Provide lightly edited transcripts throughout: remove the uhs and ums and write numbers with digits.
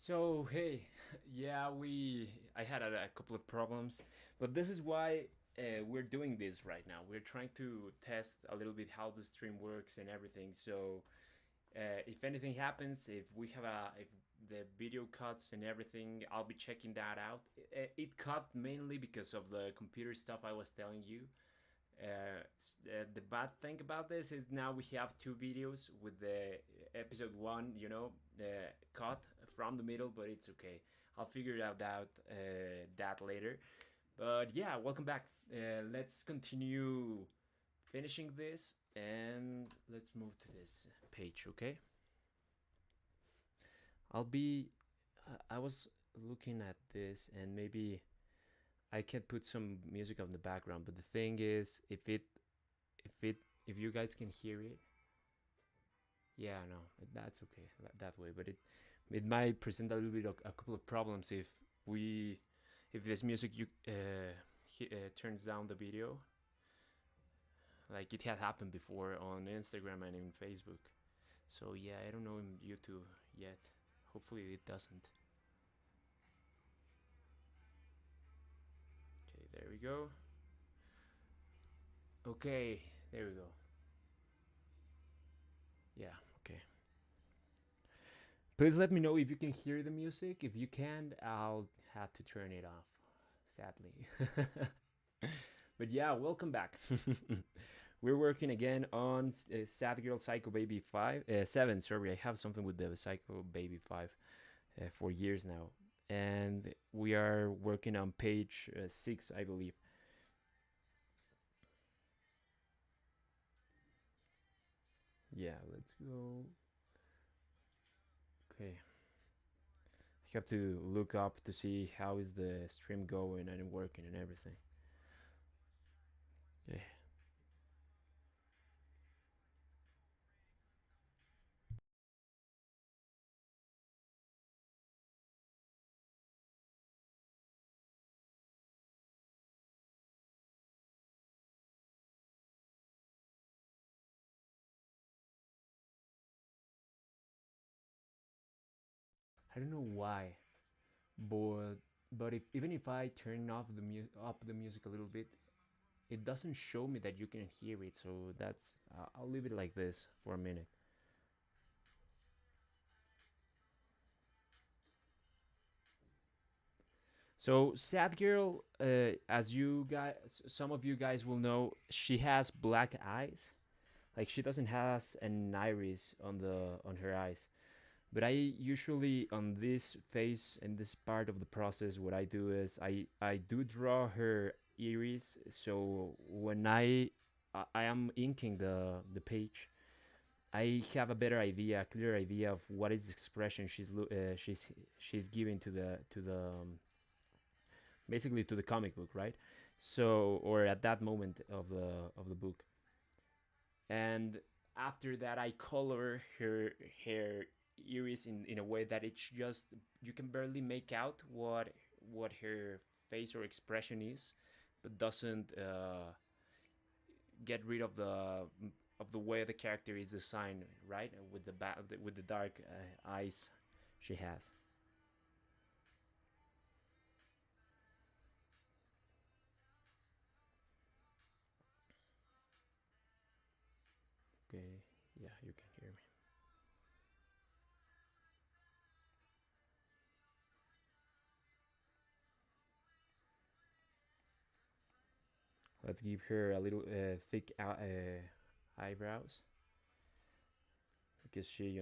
So hey, yeah, I had a couple of problems, but this is why we're doing this right now. We're trying to test a little bit how the stream works and everything. So if anything happens, if the video cuts and everything, I'll be checking that out. It cut mainly because of the computer stuff I was telling you. The bad thing about this is now we have two videos with the episode 1, cut from the middle, but it's okay. I'll figure it out that later. But yeah, welcome back. Let's continue finishing this and let's move to this page, okay? I'll be. I was looking at this and maybe I can put some music on the background, but the thing is, if it if you guys can hear it, yeah, no, that's okay that way. But it might present a little bit of a couple of problems we if this music turns down the video, like it had happened before on Instagram and in Facebook. So yeah, I don't know in YouTube yet. Hopefully it doesn't. Okay, there we go. Okay, there we go. Yeah, okay. Please let me know if you can hear the music. If you can, I'll have to turn it off, sadly. But yeah, welcome back. We're working again on Sad Girl Psycho Baby 5, 7. Sorry, I have something with the Psycho Baby 5 for years now. And we are working on page 6, I believe. Yeah, let's go. Okay. I have to look up to see how is the stream going and working and everything. Yeah. I don't know why, but if even if I turn off up the music a little bit, it doesn't show me that you can hear it. So that's I'll leave it like this for a minute. So Sad Girl, as you guys, some of you guys will know, she has black eyes. Like she doesn't has an iris on her eyes. But I usually on this phase and this part of the process, what I do is I do draw her iris. So when I am inking the page, I have a better idea, a clear idea of what is the expression she's giving to the basically to the comic book, right? So or at that moment of the book, and after that I color her iris in a way that it's just you can barely make out what her face or expression is, but doesn't get rid of the way the character is designed, right? With with the dark eyes she has. Okay, yeah, you can hear me. Let's give her a little thick eyebrows because she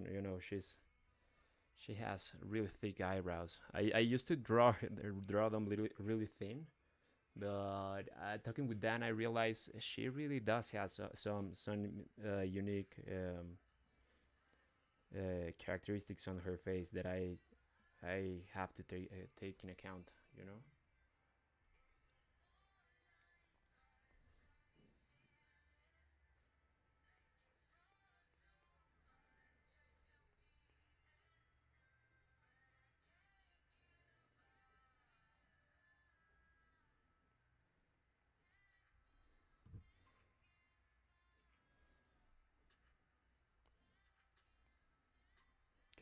she has really thick eyebrows. I used to draw them really thin, but talking with Dan, I realized she really does have some unique characteristics on her face that I have to take in account. You know.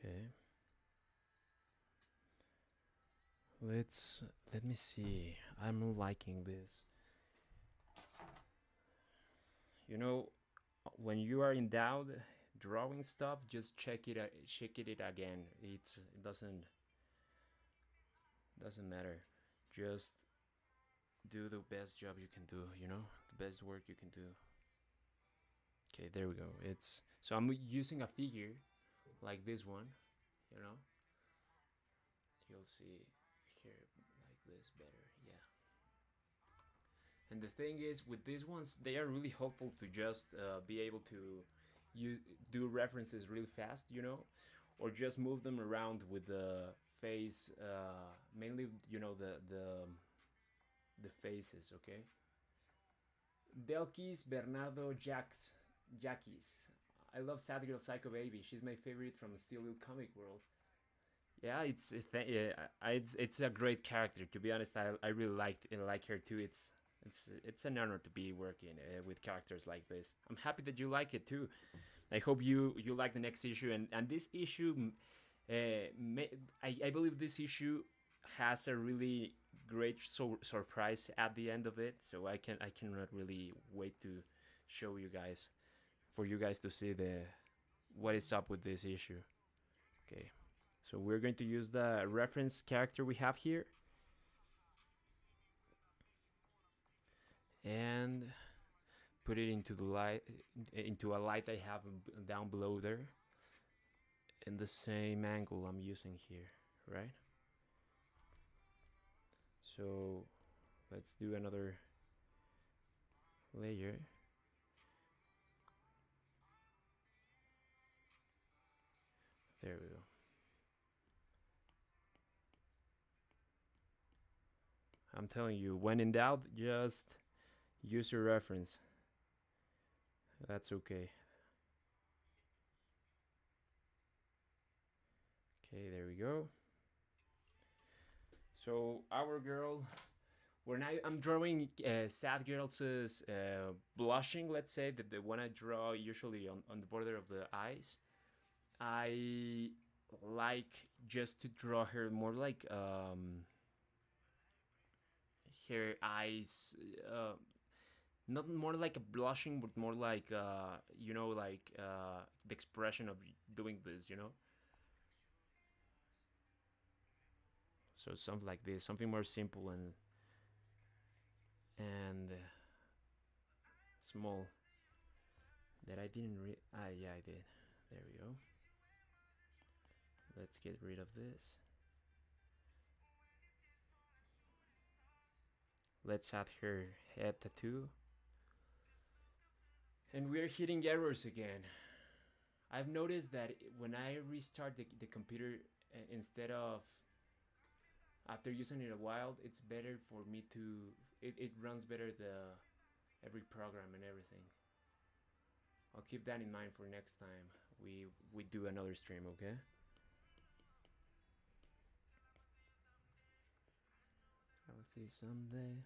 Okay. Let's let me see. I'm liking this. You know, when you are in doubt drawing stuff, just check it again. It doesn't matter. Just do the best job you can do. You know, the best work you can do. Okay, there we go. It's so I'm using a figure like this one. You know, you'll see here like this better. Yeah. And the thing is, with these ones, they are really helpful to just be able to you do references really fast, you know, or just move them around with the face, mainly, you know, the faces. Okay. Delkis Bernardo Jackis. I love Sad Girl Psycho Baby. She's my favorite from the Steel Wheel comic world. Yeah, yeah, it's a great character. To be honest, I really like her too. It's an honor to be working with characters like this. I'm happy that you like it too. I hope you like the next issue, and this issue, I believe this issue has a really great surprise at the end of it. So I cannot really wait to show you guys for you guys to see the what is up with this issue. Okay. So we're going to use the reference character we have here and put it into the light into a light I have down below there in the same angle I'm using here, right? So let's do another layer. There we go. I'm telling you, when in doubt, just use your reference. That's okay. Okay, there we go. So our girl, when I'm drawing sad girls blushing, let's say that the one I draw usually on the border of the eyes, I like just to draw her more like her eyes, not more like a blushing, but more like you know, like the expression of doing this, you know. So something like this, something more simple and small that I didn't read. Ah, yeah, I did. There we go. Let's get rid of this. Let's add her head tattoo. And we're hitting errors again. I've noticed that when I restart the computer, instead of after using it a while, it's better for me to. It runs better the every program and everything. I'll keep that in mind for next time we do another stream, okay? I'll see someday.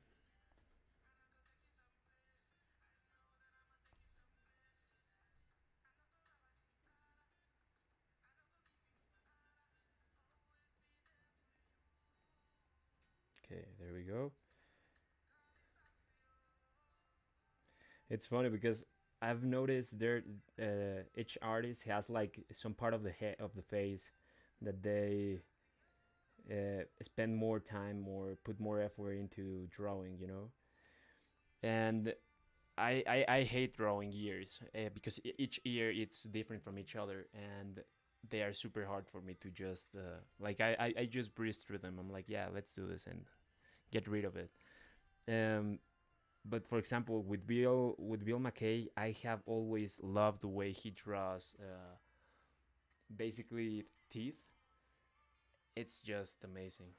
Okay, there we go. It's funny because I've noticed there each artist has like some part of the head of the face that they spend more time or put more effort into drawing, you know. And I hate drawing ears because each ear it's different from each other, and they are super hard for me to just like I just breeze through them. I'm like, yeah, let's do this and get rid of it. Um, but for example, with Bill McKay, I have always loved the way he draws basically teeth. It's just amazing.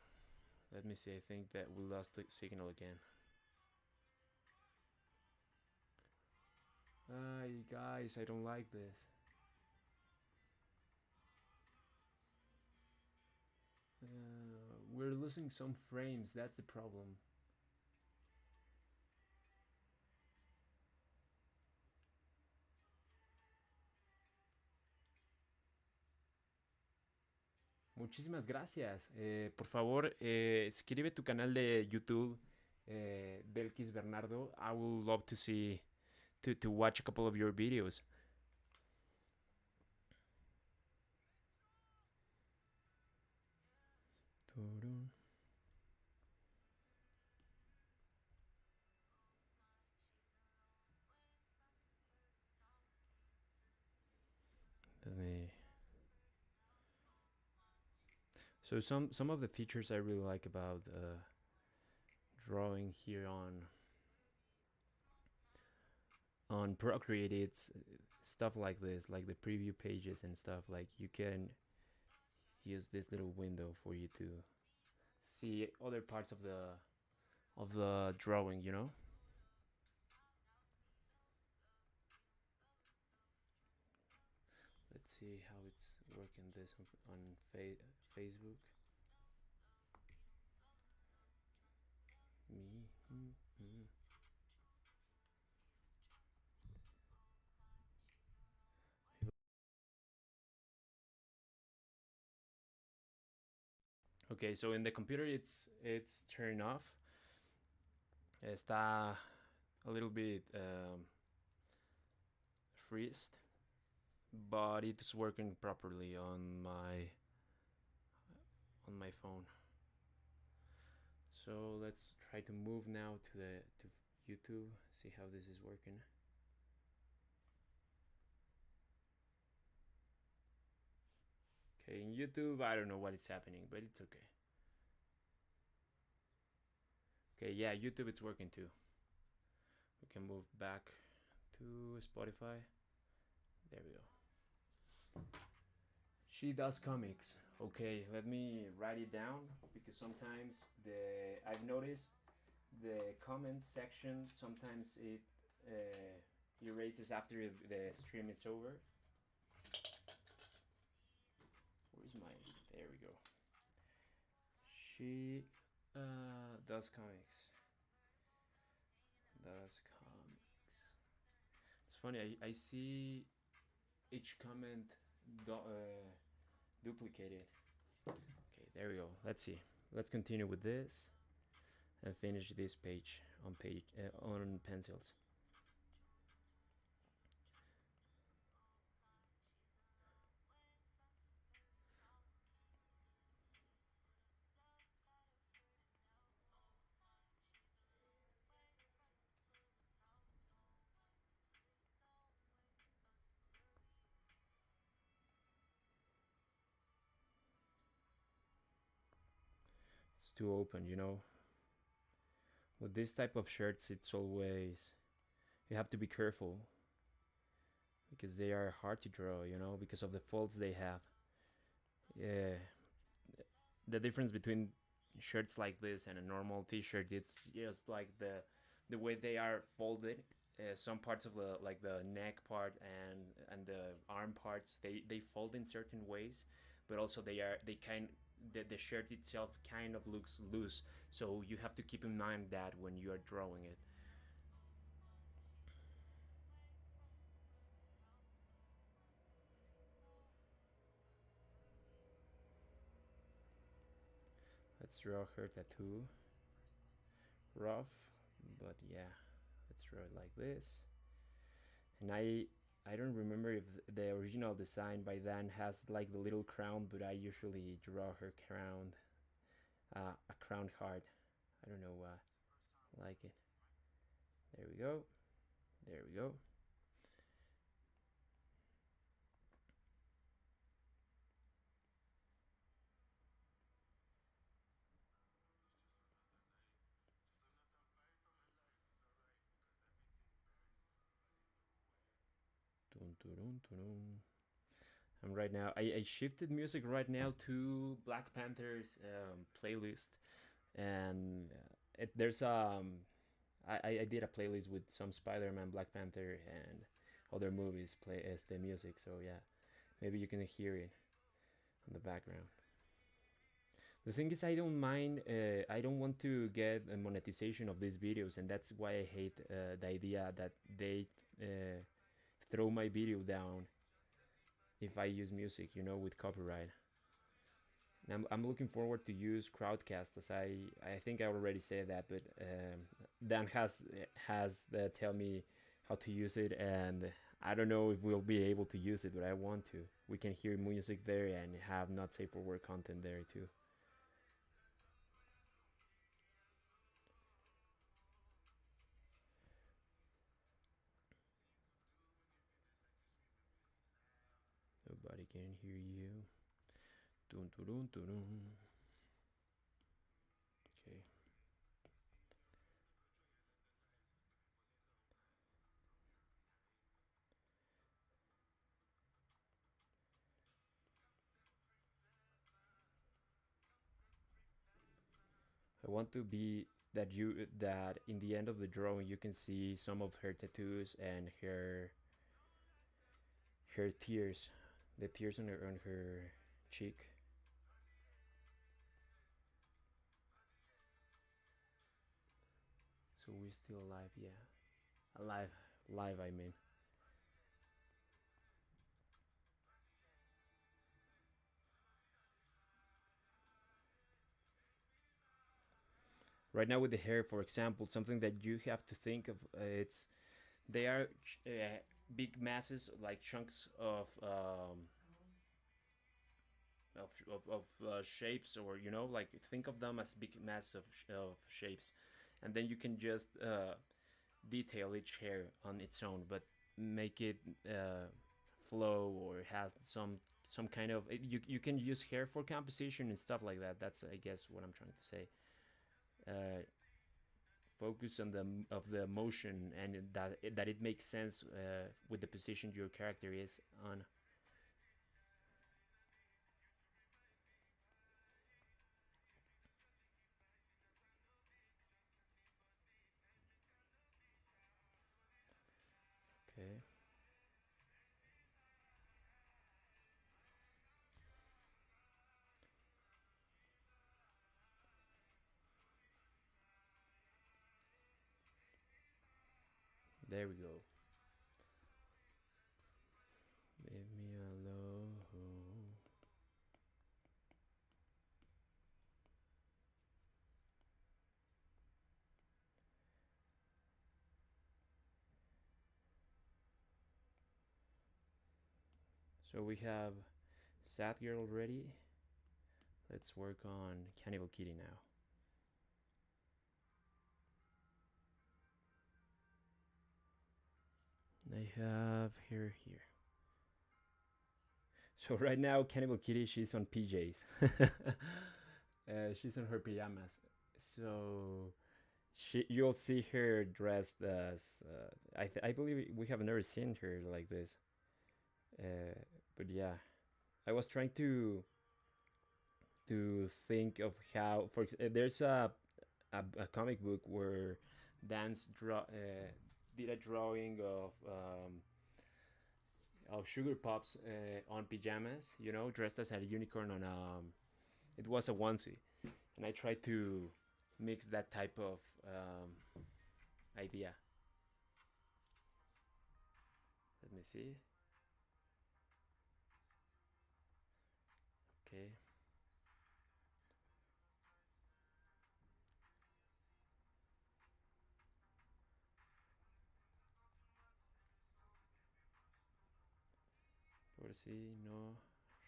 Let me see. I think that we lost the signal again. Guys, I don't like this. We're losing some frames. That's the problem. Muchísimas gracias. Por favor, escribe tu canal de YouTube, Belkis Bernardo. I would love to see to watch a couple of your videos. So some of the features I really like about drawing here on Procreate, it's stuff like this, like the preview pages and stuff. Like you can use this little window for you to see other parts of the drawing. You know. Let's see how it's working this on Facebook. Me. Okay, so in the computer it's turned off. Está a little bit freezed, but it's working properly on my phone. So let's try to move now to YouTube. See how this is working. Okay, in YouTube I don't know what is happening, but it's okay. Okay, yeah, YouTube it's working too. We can move back to Spotify. There we go. She does comics. Okay, let me write it down because sometimes I've noticed the comment section sometimes it erases after the stream is over. Where's my? There we go. She does comics. Does comics. It's funny. I see each comment duplicated. Okay, there we go. Let's see. Let's continue with this and finish this page on pencils. It's too open, you know. With this type of shirts, it's always you have to be careful because they are hard to draw, you know, because of the folds they have. Yeah, the difference between shirts like this and a normal t-shirt, it's just like the way they are folded. Some parts of the like the neck part and the arm parts they fold in certain ways, but also the shirt itself kind of looks loose, so you have to keep in mind that when you are drawing it. Let's draw her tattoo. Rough, but yeah, let's draw it like this. And I don't remember if the original design by Dan has like the little crown, but I usually draw her crown, a crown heart. I don't know why. Like it. There we go. There we go. Dun, dun, dun, dun. And right now, I shifted music right now to Black Panther's playlist, and there's I did a playlist with some Spider-Man, Black Panther, and other movies play as the music. So yeah, maybe you can hear it in the background. The thing is, I don't mind. I don't want to get a monetization of these videos, and that's why I hate the idea that they uh, throw my video down if I use music, you know, with copyright. And I'm looking forward to use Crowdcast, as I think I already said that, but Dan has tell me how to use it, and I don't know if we'll be able to use it, but I want to. We can hear music there and have not safe for work content there too. Nobody can hear you. Dun, dun, dun, dun, dun. Okay. I want to be that in the end of the drawing you can see some of her tattoos and her tears, the tears on her cheek. So we're still alive, yeah, alive, live. I mean, right now with the hair, for example, something that you have to think of. It's they are big masses, like chunks of shapes, or like think of them as big mass of shapes, and then you can just detail each hair on its own, but make it flow or has some kind of you can use hair for composition and stuff like that. That's, I guess, what I'm trying to say. uh, Focus on the motion, and that it makes sense with the position your character is on. Okay, there we go. Leave me alone. So we have Sad Girl ready. Let's work on Cannibal Kitty now. I have her here. So right now, Cannibal Kitty, she's on PJs. She's on her pajamas. So you'll see her dressed as. I believe we have never seen her like this. But yeah, I was trying to think of how. There's a comic book where Dan's did a drawing of Sugar Pops on pajamas, dressed as a unicorn on it was a onesie, and I tried to mix that type of idea. Let me see. Okay, por si no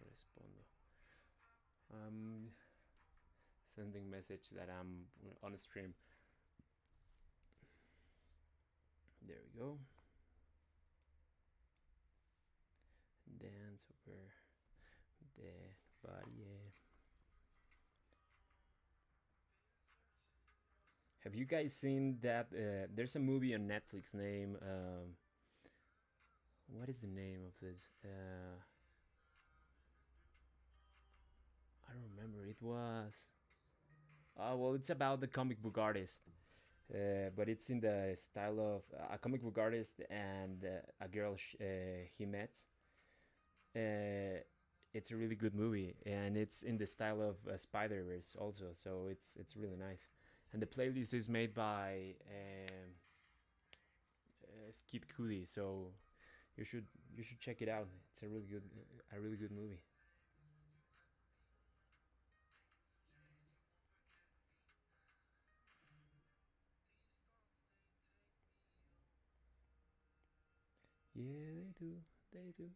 respondo. I'm sending message that I'm on a stream. There we go. Dance over dead body. Have you guys seen that? There's a movie on Netflix named what is the name of this? I don't remember. It was. Well, it's about the comic book artist, but it's in the style of a comic book artist and a girl he met. Uh, it's a really good movie, and it's in the style of Spider Verse also. So it's really nice. And the playlist is made by Skid Cudi, so you should check it out. It's a really good movie. Yeah, they do. They do.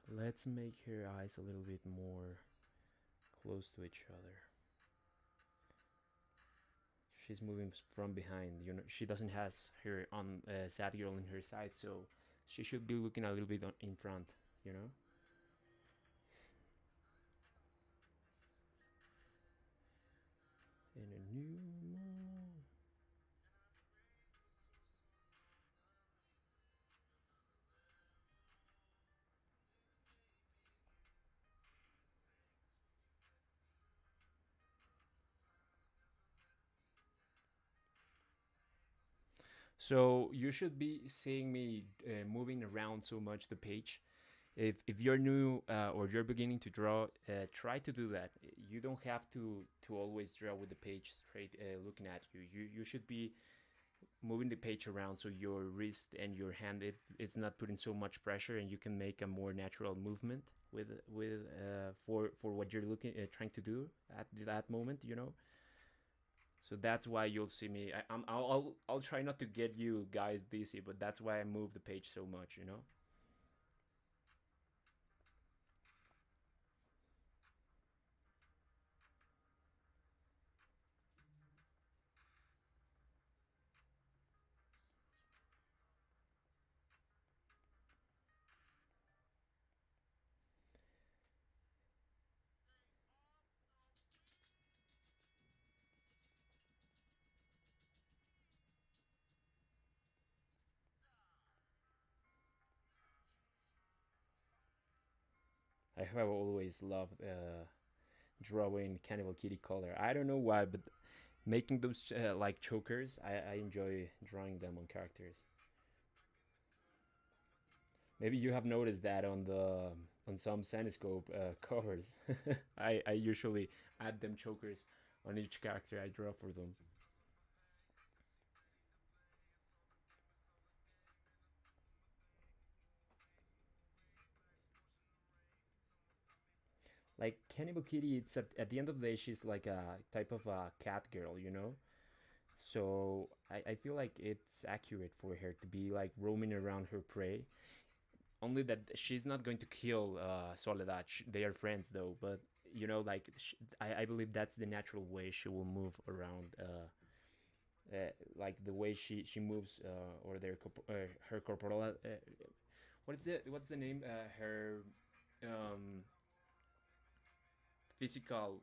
Let's make her eyes a little bit more close to each other. She's moving from behind. You know, she doesn't has her on sad girl in her side, so she should be looking a little bit in front. You know. In a new moon. So you should be seeing me moving around so much the page. If you're new or you're beginning to draw, try to do that. You don't have to always draw with the page straight looking at you. You should be moving the page around so your wrist and your hand it's not putting so much pressure, and you can make a more natural movement with for what you're looking trying to do at that moment. You know. So that's why you'll see me. I'll try not to get you guys dizzy, but that's why I move the page so much. You know. I have always loved drawing Cannibal Kitty color. I don't know why, but making those like chokers, I enjoy drawing them on characters. Maybe you have noticed that on some Saniscope covers. I usually add them chokers on each character I draw for them. Like Cannibal Kitty, it's at the end of the day, she's like a type of a cat girl, you know. So I feel like it's accurate for her to be like roaming around her prey. Only that she's not going to kill Soledad. They are friends though, but you know, like I believe that's the natural way she will move around. Like the way she moves, or her corporal. What's the name? Her um, physical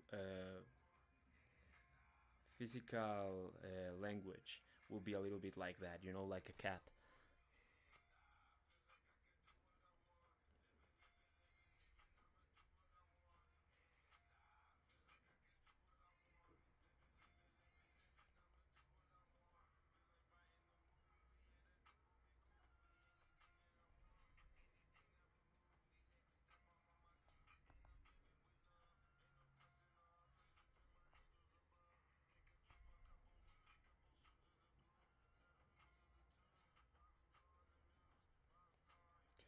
physical language will be a little bit like that. You know, like a cat.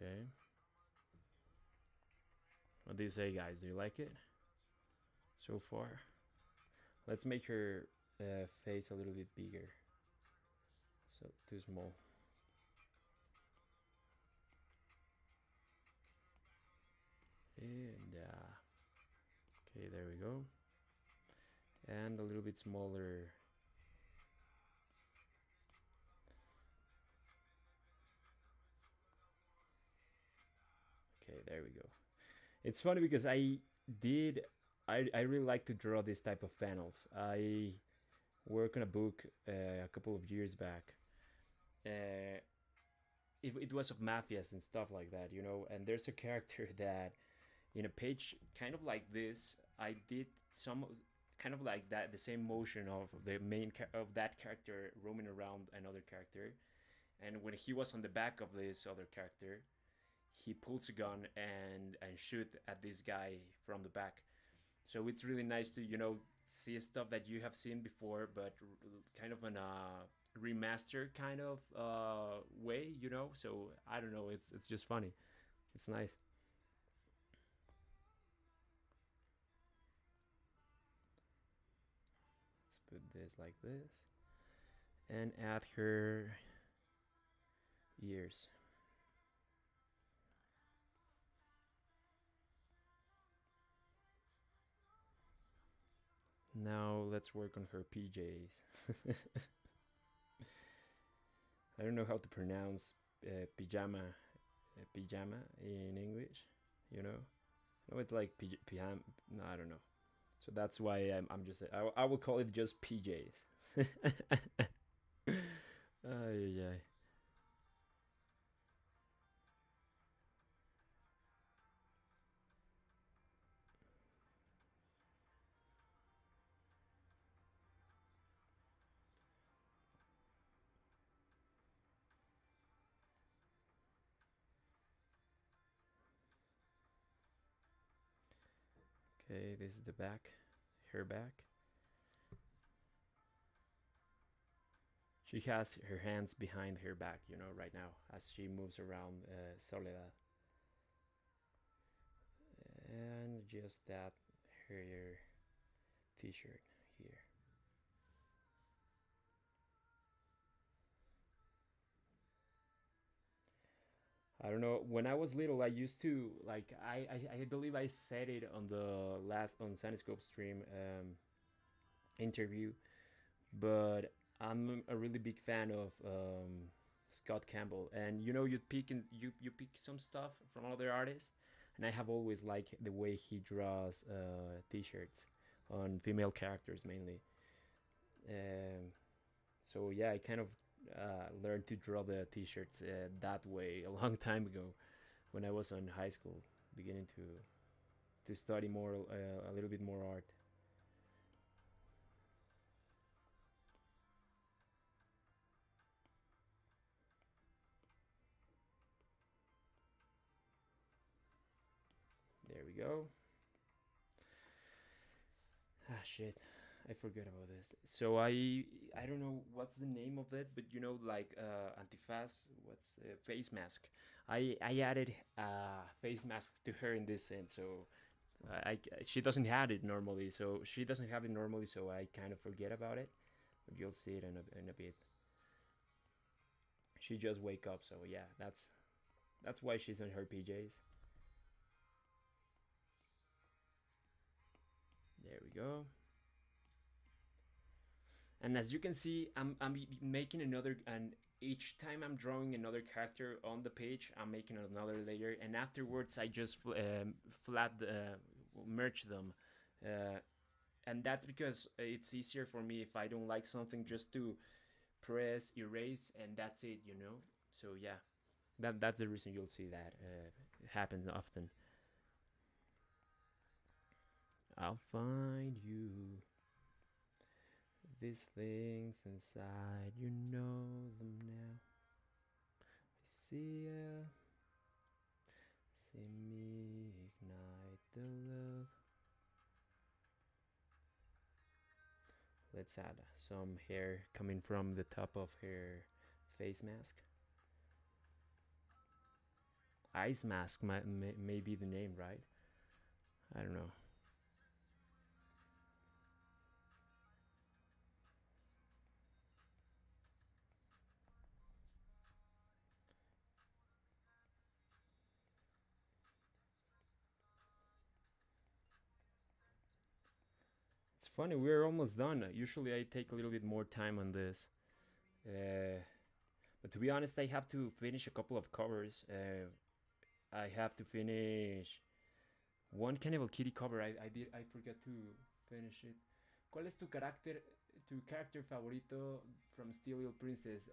Okay. What do you say, guys? Do you like it so far? Let's make her face a little bit bigger. So too small. And okay, there we go. And a little bit smaller. Okay, there we go. It's funny because did I really like to draw this type of panels. I worked on a book a couple of years back. Uh, it was of mafias and stuff like that, you know. And there's a character that in a page kind of like this, I did some kind of like that, the same motion of the of that character roaming around another character. And when he was on the back of this other character, he pulls a gun and shoot at this guy from the back. So it's really nice to see stuff that you have seen before, but kind of in a remaster kind of way, you know. So I don't know, it's just funny. It's nice. put this like this and add her ears. Now let's work on her PJs. I don't know how to pronounce pajama in English. You know, no, it's like pajama. No, I don't know. So that's why I'm just I will call it just PJs. Ay, ay. Okay, this is the back, her back. She has her hands behind her back, you know, right now as she moves around Soledad. And just that her t-shirt here. I don't know. When I was little, I used to like. I believe I said it on the last on Sunscope stream interview, but I'm a really big fan of Scott Campbell, and you know you pick some stuff from other artists, and I have always liked the way he draws t-shirts on female characters mainly. Um, so yeah, I kind of learned to draw the t-shirts that way a long time ago when I was in high school, beginning to study more a little bit more art. There we go. Ah shit. I forgot about this. So I don't know what's the name of it, but you know like antifaz, what's face mask. I added face mask to her in this sense. So she doesn't have it normally. So she doesn't have it normally. So I kind of forget about it. But you'll see it in a bit. She just wake up. So yeah, that's why she's in her PJs. There we go. And as you can see, I'm making another, and each time I'm drawing another character on the page, I'm making another layer, and afterwards I just flat merge them, uh, and that's because it's easier for me if I don't like something just to press erase and that's it, you know. So yeah, that's the reason you'll see that happens often. I'll find you. These things inside, you know them now. I see ya, see me ignite the love. Let's add some hair coming from the top of her face mask. Ice mask may be the name, right? I don't know. It's funny, we're almost done. Usually I take a little bit more time on this. Uh, but to be honest, I have to finish a couple of covers. I have to finish one Cannibal Kitty cover. I forgot to finish it. ¿Cuál es tu character favorito from Steel Eel Princess?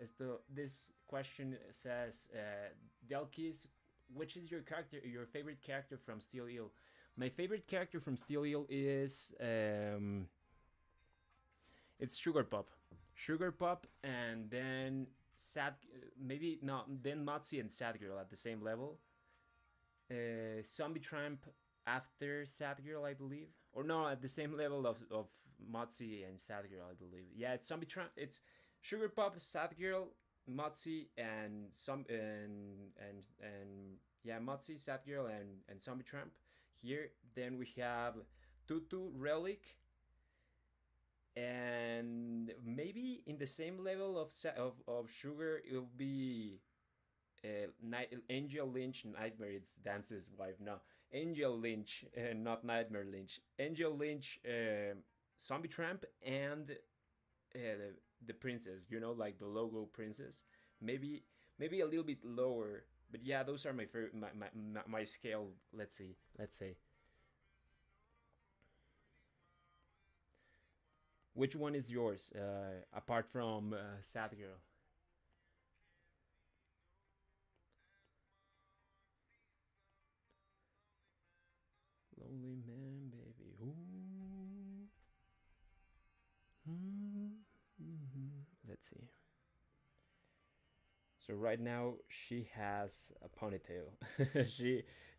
This question says, Delkis, which is your favorite character from Steel Eel? My favorite character from Steel Eel is it's Sugar Pop. Sugar Pop, and then Sad, maybe not, then Motsy and Sad Girl at the same level. Zombie Tramp after Sad Girl, I believe, or no, at the same level of Motsy and Sad Girl, I believe. Yeah, it's Zombie Tramp. It's Sugar Pop, Sad Girl, Motsy, and yeah, Motsy, Sad Girl, and Zombie Tramp. Here, then we have Tutu, Relic, And maybe in the same level of of sugar, it'll be Angel Lynch Nightmare. It's Dance's wife. No, Angel Lynch, not Nightmare Lynch. Angel Lynch, Zombie Tramp, and the princess. You know, like the logo princess. Maybe maybe a little bit lower. But yeah, those are my favorite, my scale. Let's see. Let's say which one is yours, apart from Sad Girl. Lonely man, baby. Ooh. Mm-hmm. Let's see. So right now she has a ponytail.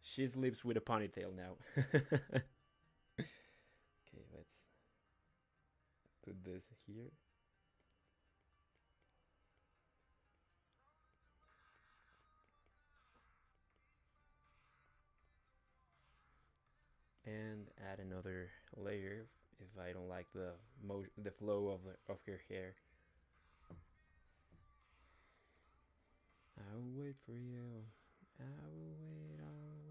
She sleeps with a ponytail now. Okay, let's put this here. And add another layer if I don't like the flow of her hair. I'll wait for you. I'll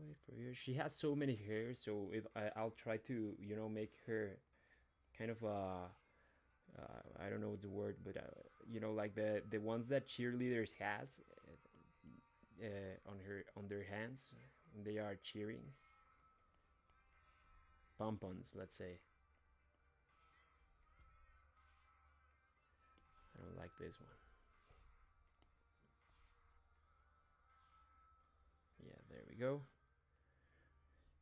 wait for you. She has so many hairs, so if I'll try to, make her kind of I don't know the word, but like the ones that cheerleaders has on their hands when they are cheering. Pompons, let's say. I don't like this one. Yeah, there we go.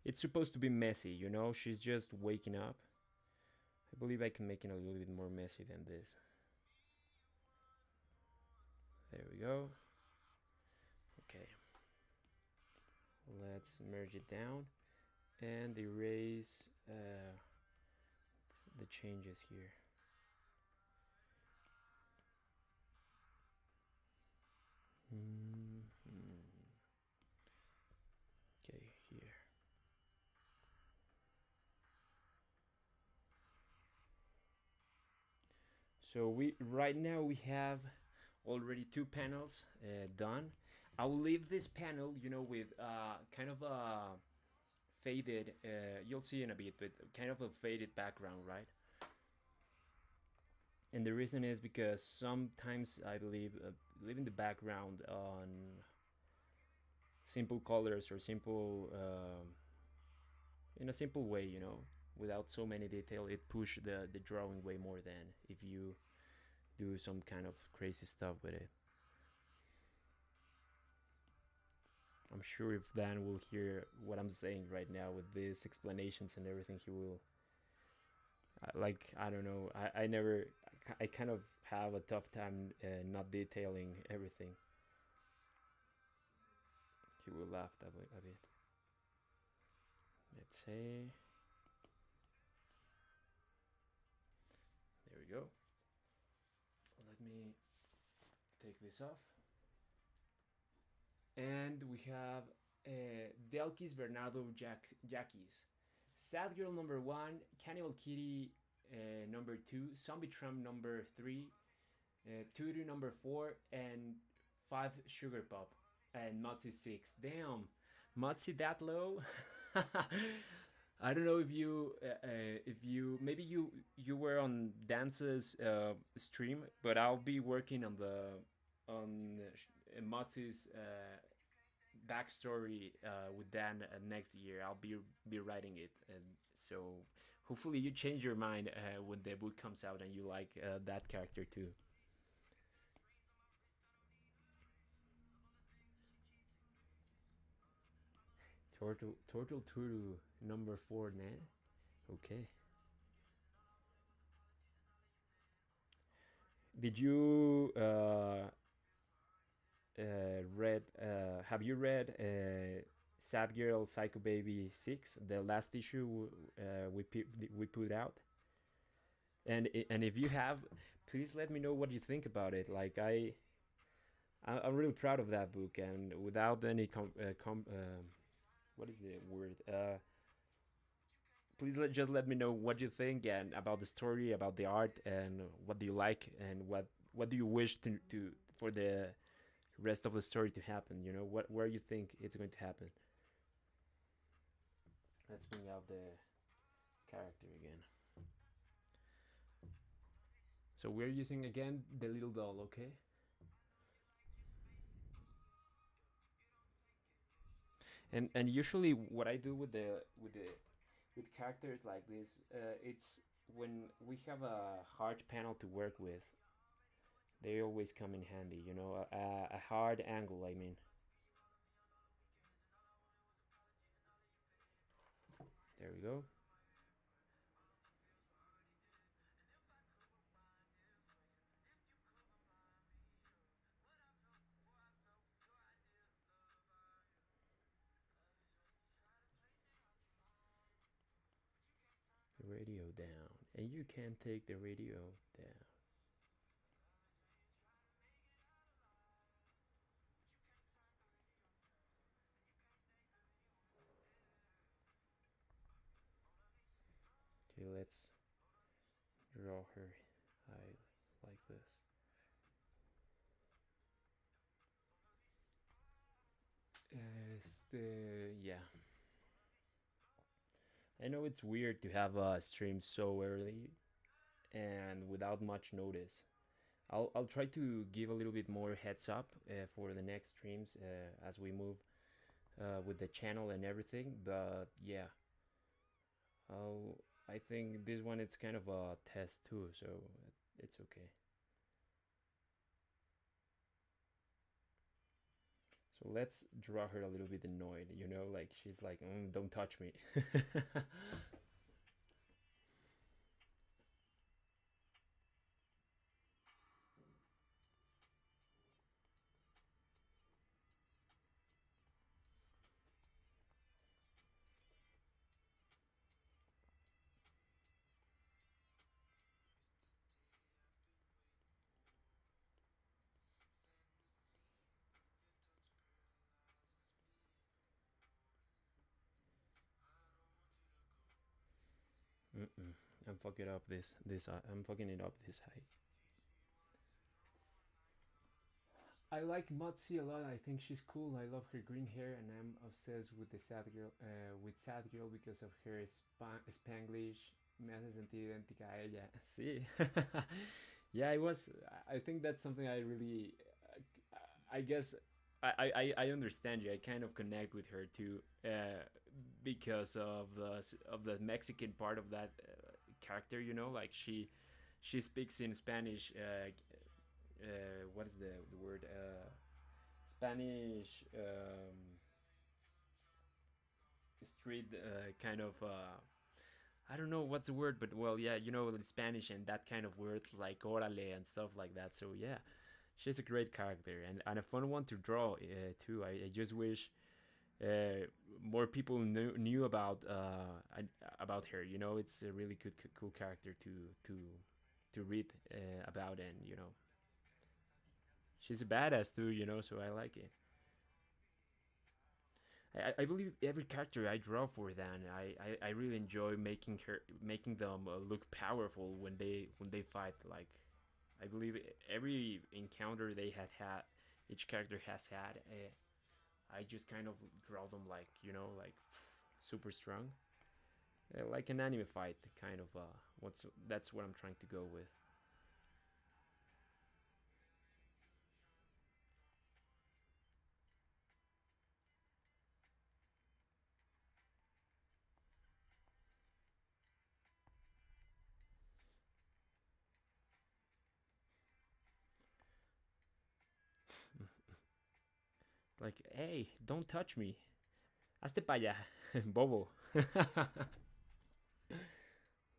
It's supposed to be messy, She's just waking up. I believe I can make it a little bit more messy than this. There we go. Okay. Let's merge it down and erase the changes here. Mm-hmm. Okay, here. So we right now we have already two panels done. I'll leave this panel, with kind of a faded. You'll see in a bit, but kind of a faded background, right? And the reason is because sometimes I believe leaving the background on simple colors or simple in a simple way, without so many detail, it push the drawing way more than if you do some kind of crazy stuff with it. I'm sure if Dan will hear what I'm saying right now with these explanations and everything, he will. Like, I don't know. I never. I kind of have a tough time not detailing everything. He will laugh a bit. Let's say. There we go. Let me take this off. And we have Delkis Bernardo Jackies. Sad Girl number 1, Cannibal Kitty number 2, Zombie Tramp number 3, Tutu number 4, and 5 Sugar Pop, and Motzi 6. Damn, Motzi that low? I don't know if you maybe you were on Dance's stream, but I'll be working on the on Motzi's backstory with Dan next year. I'll be writing it, and so hopefully you change your mind when the book comes out and you like that character too. Turtle Turu number 4, ne? Okay. Did you read? Have you read Sad Girl Psycho Baby 6, the last issue we put out? And if you have, please let me know what you think about it. Like I'm really proud of that book, and without any what is the word please just let me know what you think and about the story, about the art, and what do you like, and what do you wish to for the rest of the story to happen. You know, what where you think it's going to happen. Let's bring out the character again. So we're using again the little doll, okay? And usually what I do with characters like this, it's when we have a hard panel to work with, they always come in handy. You know, a hard angle. I mean, there we go. The radio down, and you can't take the radio down. Okay, let's draw her eye like this. Yeah. I know it's weird to have a stream so early and without much notice. I'll try to give a little bit more heads up for the next streams as we move with the channel and everything. But yeah, I think this one it's kind of a test too, so it's okay. So let's draw her a little bit annoyed, you know, like she's like, "Don't touch me." Mm-mm. I'm fucking up this. I'm fucking it up this high. I like Motzi a lot. I think she's cool. I love her green hair, and I'm obsessed with the sad girl. With sad girl because of her Spanglish. Me hace sentir idéntica a ella. Sí. Yeah, it was. I think that's something I really. I guess I understand you. I kind of connect with her too, because of the Mexican part of that character. You know, like she speaks in Spanish. What is the word? Spanish street kind of. I don't know what's the word, but well, yeah, you know, the Spanish and that kind of words like orale and stuff like that. So yeah, she's a great character and a fun one to draw too. I just wish more people knew about her. You know, it's a really good, cool character to read about, and you know, she's a badass too. You know, so I like it. I believe every character I draw for Dan, I really enjoy making them look powerful when they fight. Like, I believe every encounter they had, each character has had. I just kind of draw them like you know like super strong, like an anime fight kind of. What's That's what I'm trying to go with. Like, hey, don't touch me. Hazte pa allá, bobo.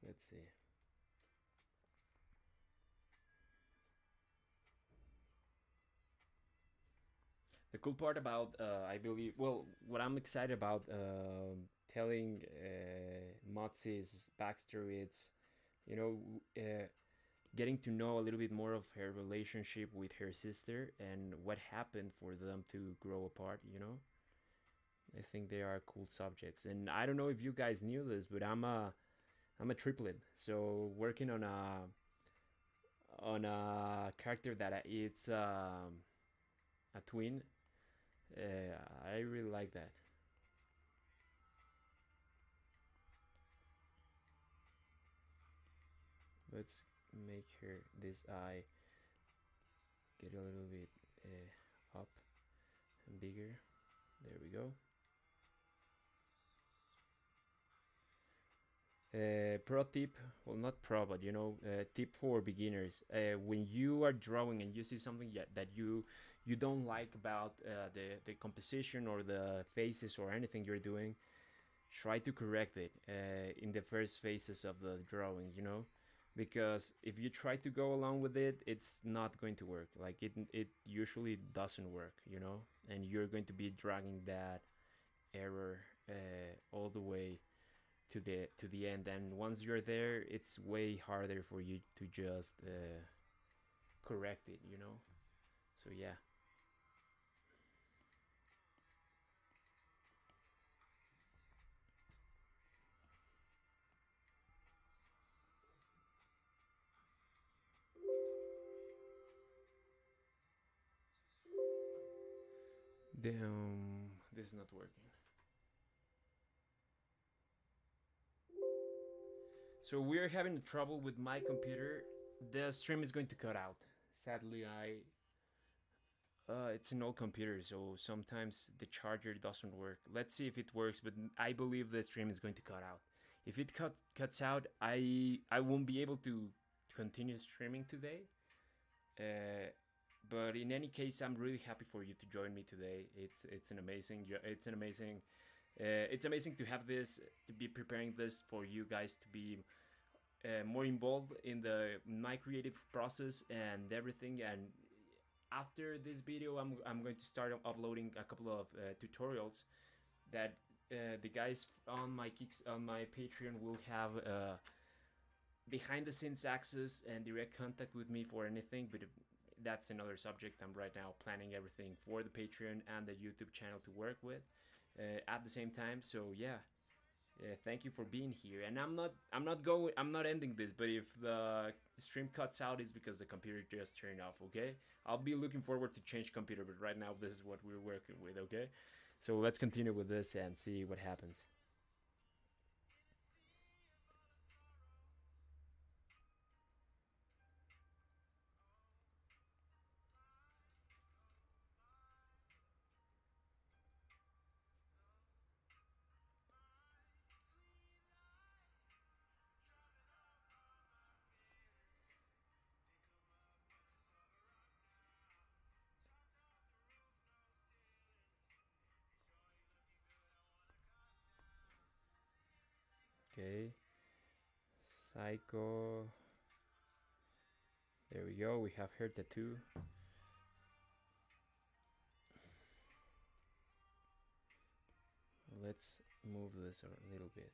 Let's see. The cool part about I believe what I'm excited about telling Motzi's backstory, it's you know getting to know a little bit more of her relationship with her sister and what happened for them to grow apart, you know. I think they are cool subjects. And I don't know if you guys knew this, but I'm a triplet. So working on a character that it's a twin. I really like that. Let's make her this eye get a little bit up and bigger. There we go. Pro tip, well, not pro, but tip for beginners. When you are drawing and you see something that you don't like about the composition or the faces or anything you're doing, try to correct it in the first phases of the drawing. Because if you try to go along with it, it's not going to work. Like it usually doesn't work. And you're going to be dragging that error all the way to the end. And once you're there, it's way harder for you to just correct it. So yeah. Damn, this is not working. So we're having trouble with my computer. The stream is going to cut out. Sadly, it's an old computer, so sometimes the charger doesn't work. Let's see if it works, but I believe the stream is going to cut out. If it cuts out, I won't be able to continue streaming today. Uh, but in any case, I'm really happy for you to join me today. It's amazing to have this, to be preparing this for you guys to be more involved in the my creative process and everything. And after this video, I'm going to start uploading a couple of tutorials that the guys on my Patreon will have behind the scenes access and direct contact with me for anything. But that's another subject. I'm right now planning everything for the Patreon and the YouTube channel to work with at the same time. So yeah, thank you for being here. And I'm not ending this, but if the stream cuts out, it's because the computer just turned off. Okay, I'll be looking forward to change computer, but right now this is what we're working with. Okay, so let's continue with this and see what happens. Okay, Psycho. There we go. We have her tattoo. Let's move this a little bit.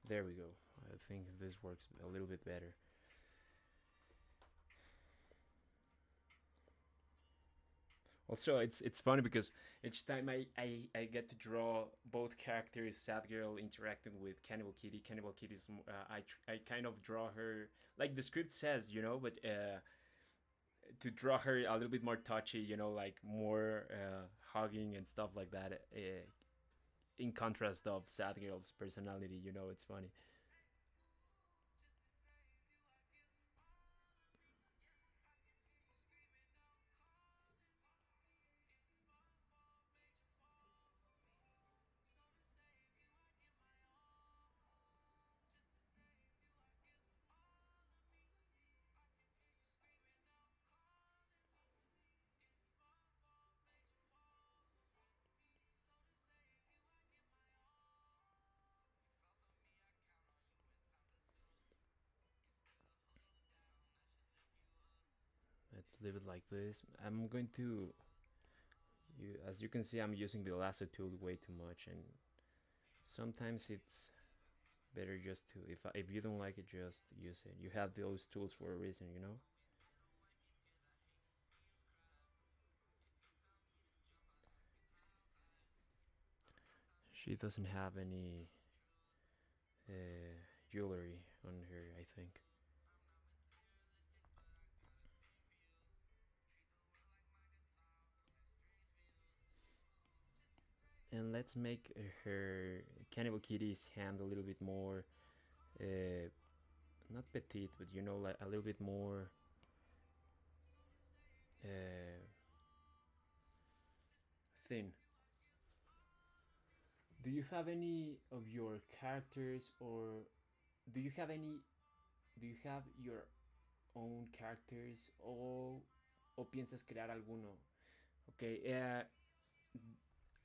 There we go. I think this works a little bit better. Also, it's funny because each time I get to draw both characters, Sad Girl interacting with Cannibal Kitty. Cannibal Kitty's I kind of draw her like the script says, but to draw her a little bit more touchy, like more hugging and stuff like that. In contrast of Sad Girl's personality, it's funny. Let's leave it like this. I'm going to as you can see, I'm using the lasso tool way too much, and sometimes it's better just to, if you don't like it, just use it. You have those tools for a reason, you know. She doesn't have any jewelry on her, I think. And let's make her Cannibal Kitty's hand a little bit more, uh, not petite, but you know, like a little bit more uh, thin. Do you have any of your characters, or do you have any? Do you have your own characters, o piensas crear alguno? Okay,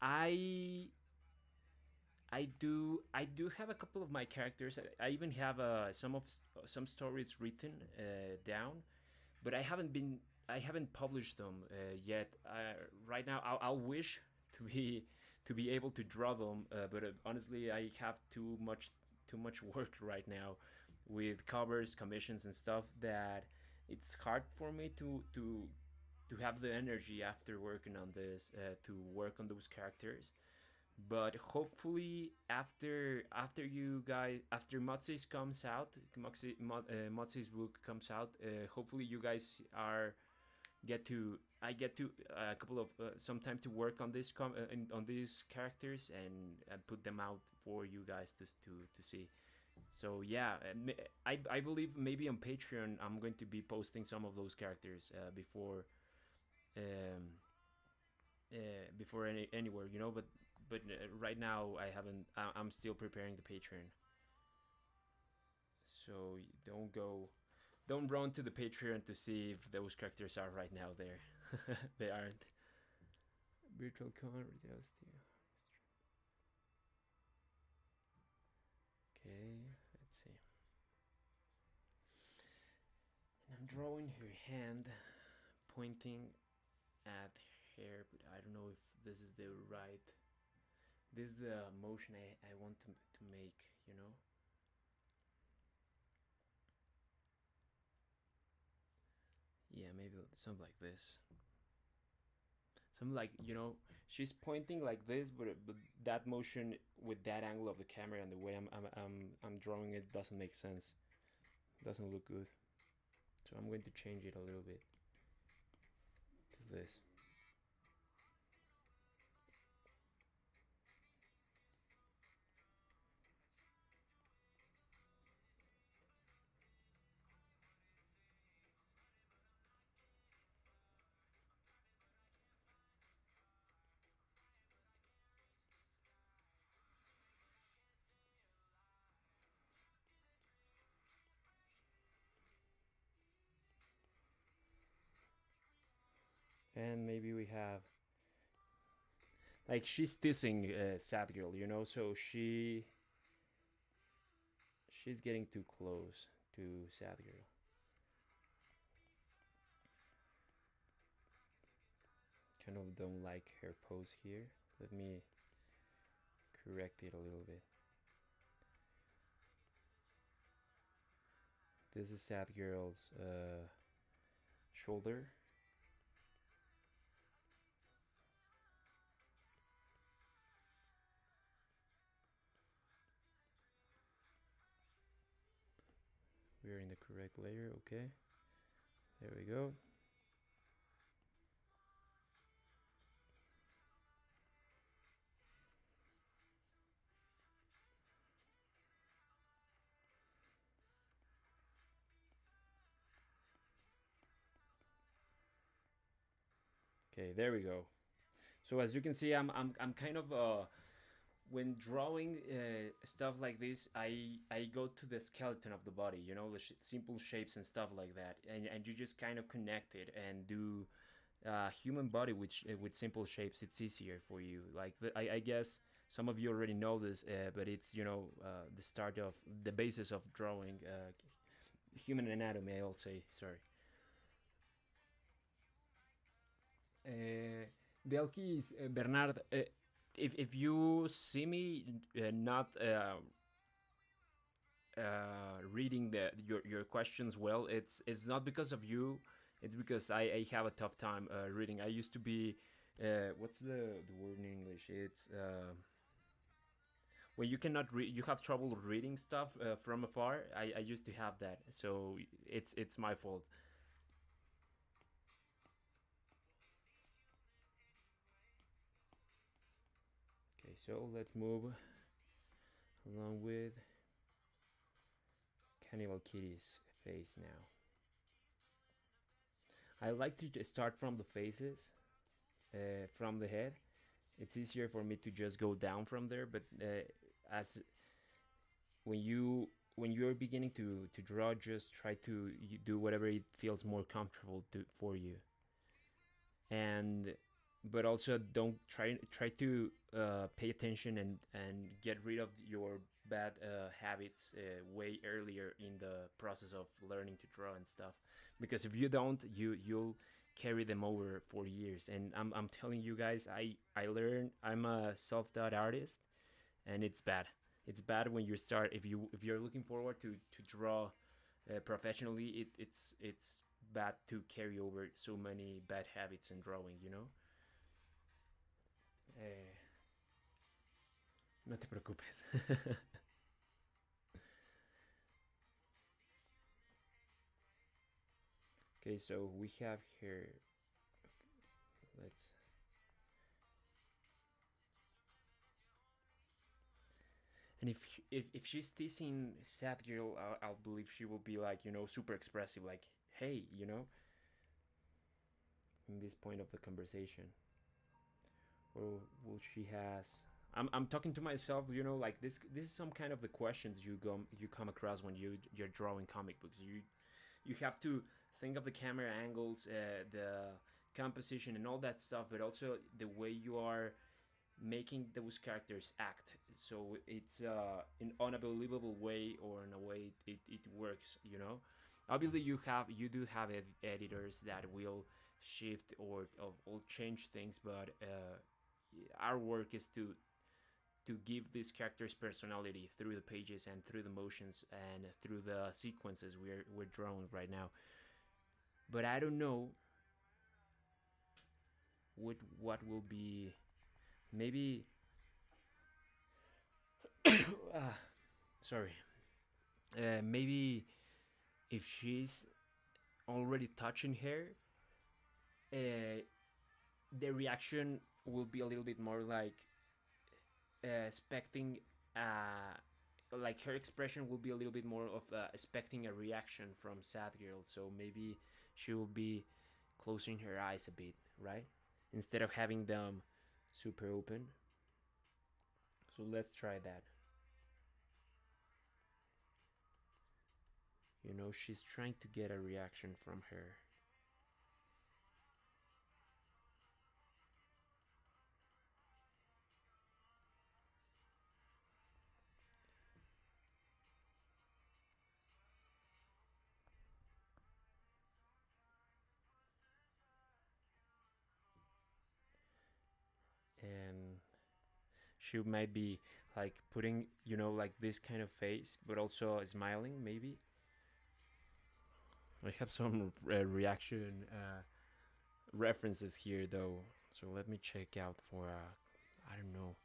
I I do have a couple of my characters. I even have some stories written down, but I haven't published them yet. Right now, I'll wish to be able to draw them, but honestly, I have too much work right now with covers, commissions, and stuff that it's hard for me to have the energy after working on this to work on those characters. But hopefully after you guys, after Motzi's comes out, Motzi's book comes out, hopefully you guys are get to I get to a couple of some time to work on on these characters, and put them out for you guys to see. So yeah, I believe maybe on Patreon I'm going to be posting some of those characters um, before anywhere, you know. But right now I haven't. I'm still preparing the Patreon, so don't run to the Patreon to see if those characters are right now there. They aren't. Virtual con reality. Okay, let's see. And I'm drawing her hand, pointing at her, but I don't know if this is the right. This is the motion I want to make. You know. Yeah, maybe something like this. Something like, she's pointing like this, but that motion with that angle of the camera and the way I'm drawing it doesn't make sense. Doesn't look good. So I'm going to change it a little bit to this. And maybe we have, like, she's teasing Sad Girl, so she's getting too close to Sad Girl. Kind of don't like her pose here. Let me correct it a little bit. This is Sad Girl's shoulder. We're in the correct layer. Okay, there we go. Okay, there we go. So as you can see, I'm kind of when drawing stuff like this, I go to the skeleton of the body, the simple shapes and stuff like that, and you just kind of connect it and do human body with simple shapes. It's easier for you. Like I guess some of you already know this, but it's the start of the basis of drawing human anatomy. I'll say sorry. Delkis, Bernard, if you see me not reading your questions well. It's not because of you. It's because I have a tough time reading. I used to be what's the word in English? It's when you cannot read, you have trouble reading stuff from afar. I used to have that, so it's my fault. Okay, so let's move along with Cannibal Kitty's face now. I like to just start from the faces, from the head. It's easier for me to just go down from there, but as when you're beginning to draw, just try to do whatever it feels more comfortable for you, and but also don't try to pay attention and get rid of your bad habits way earlier in the process of learning to draw and stuff, because if you don't, you'll carry them over for years. And I'm telling you guys, I learned, I'm a self-taught artist, and it's bad when you start, if you're looking forward to draw professionally, it's bad to carry over so many bad habits in drawing, you know. Eh, no te preocupes. Okay, so we have here, let's, and if she's teasing sad girl, I'll believe she will be like, you know, super expressive, like, hey, you know, in this point of the conversation, or will she has, I'm talking to myself, you know, like this is some kind of the questions you come across when you're drawing comic books. You have to think of the camera angles, the composition and all that stuff, but also the way you are making those characters act, so it's in unbelievable way, or in a way it works, you know. Obviously you do have editors that will shift or change things, but our work is to give these characters personality through the pages and through the motions and through the sequences we're drawing right now. But I don't know what will be, maybe sorry, maybe if she's already touching her, uh, the reaction will be a little bit more like expecting, uh, like her expression will be a little bit more of expecting a reaction from sad girl, so maybe she will be closing her eyes a bit, right, instead of having them super open. So let's try that. You know, she's trying to get a reaction from her. And she might be like putting, you know, like this kind of face, but also smiling, maybe. I have some reaction references here, though. So let me check out for, I don't know.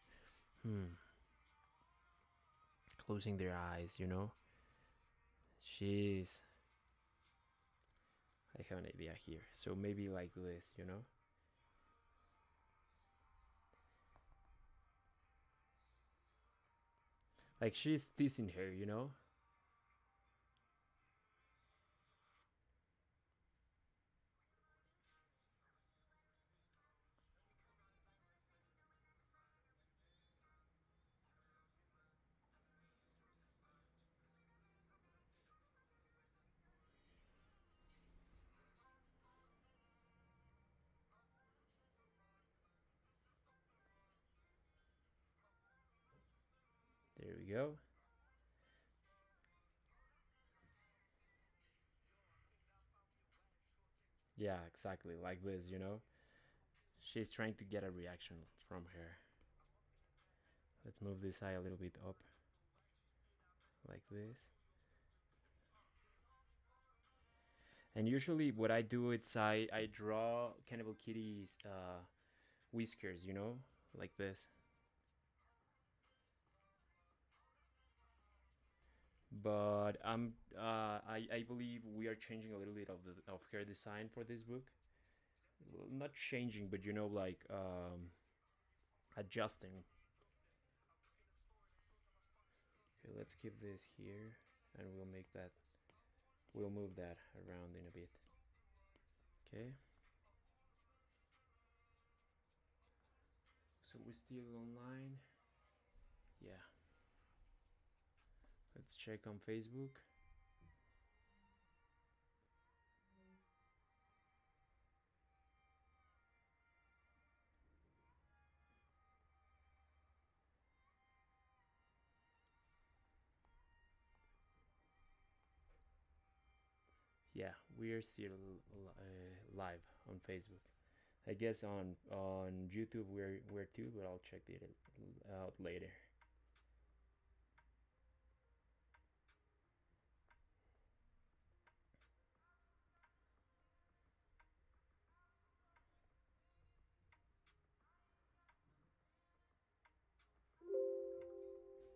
Closing their eyes, you know? She's. I have an idea here. So maybe like this, you know? Like she's teasing her, you know? There we go. Yeah, exactly. Like this, you know? She's trying to get a reaction from her. Let's move this eye a little bit up. like this. And usually, what I do is I draw Cannibal Kitty's whiskers, like this. But I believe we are changing a little bit of her design for this book. Well, not changing, but like adjusting. Okay, let's keep this here, and we'll move that around in a bit. Okay, so we're still online. Yeah, let's check on Facebook. Yeah, we're still live on Facebook. I guess on YouTube we're too, but I'll check it out later.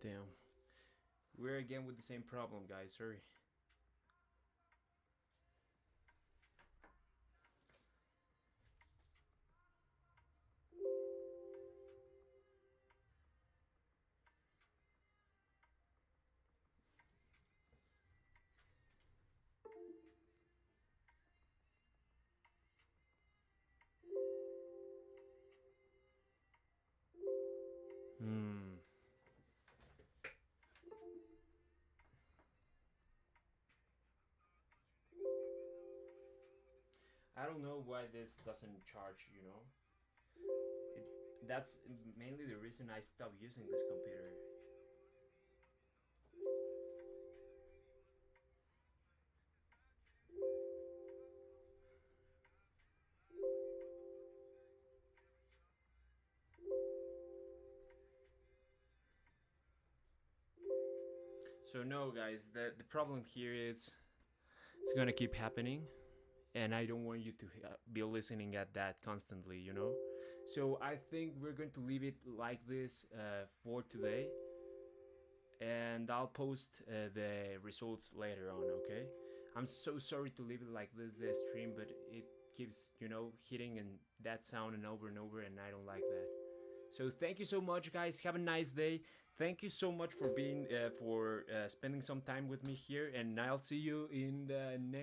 Damn, we're again with the same problem, guys. Sorry. Hmm. I don't know why this doesn't charge. That's mainly the reason I stopped using this computer. So no, guys, the problem here is it's gonna keep happening, and I don't want you to be listening at that constantly. So I think we're going to leave it like this for today, and I'll post the results later on. Okay, I'm so sorry to leave it like this the stream, but it keeps hitting and that sound and over, and I don't like that. So thank you so much, guys. Have a nice day. Thank you so much for being for spending some time with me here, and I'll see you in the next.